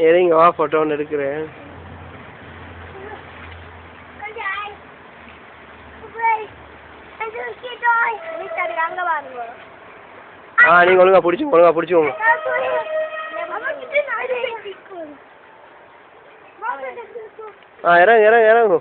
ஏறிங்க வா ஃபோட்டோ ஒன்று எடுக்கிறேன். நீங்கள் ஒழுங்கா பிடிச்சிக்கோங்க. இறங்கு.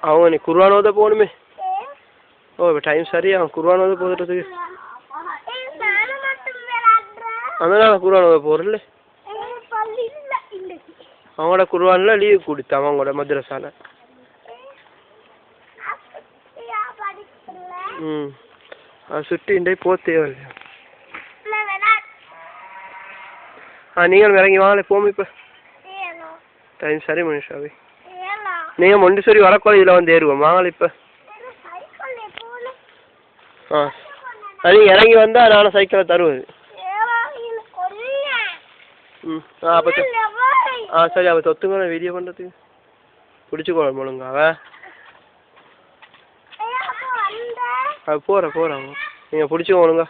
அவங்க நீ குர்ஆன் போகணுமே. ஓ இப்போ டைம் சரியா குர்ஆன் போதுறதுக்கு. அதனால குர்ஆன் போகிறல்ல. அவங்களோட குர்ஆன்ல லீவ் கொடுத்தா அவங்களோட மദ്രസാல. அது சுற்றி இண்டே போக தேவையில்லை. நீங்கள் இறங்கி வாங்கல போகும் இப்போ டைம் சரி மனுஷாவே. நீங்கள் மொண்டிசோரி வரக்கோல இதில் வந்து ஏறுவோம் வாங்கல இப்போ. நீங்கள் இறங்கி வந்தால் நானும் சைக்கிளை தருவது. அப்போ சரி அப்போ தொத்துங்க நான் வீடியோ பண்ணுறதுக்கு பிடிச்சிக்கோಳ முழுங்காவ. அது போகிறேன் நீங்கள் பிடிச்சிக்கோ ஒழுங்கா.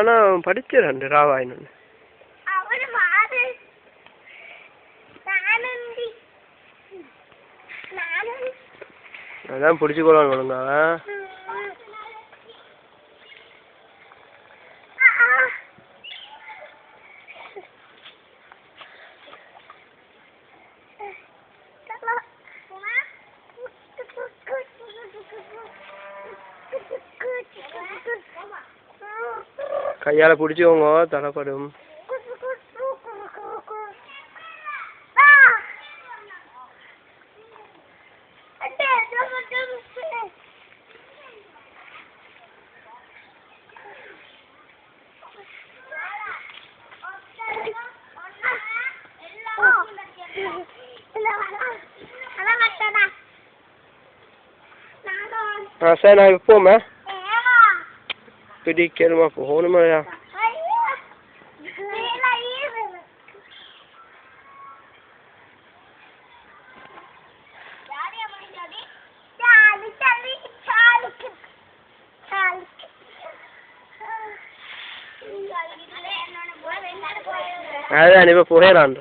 நான் படிச்சிடறேன் ராவாயின்னு. அதான் பிடிச்சிக்கொள்ளணும் ஒழுங்கா. கையால் பிடிச்சிக்கோங்க தலைப்படும். சரி நான் இப்போ போமே பிடிக்கணுமா போகணுமாயா. அதான் இப்போ போயிடலான்.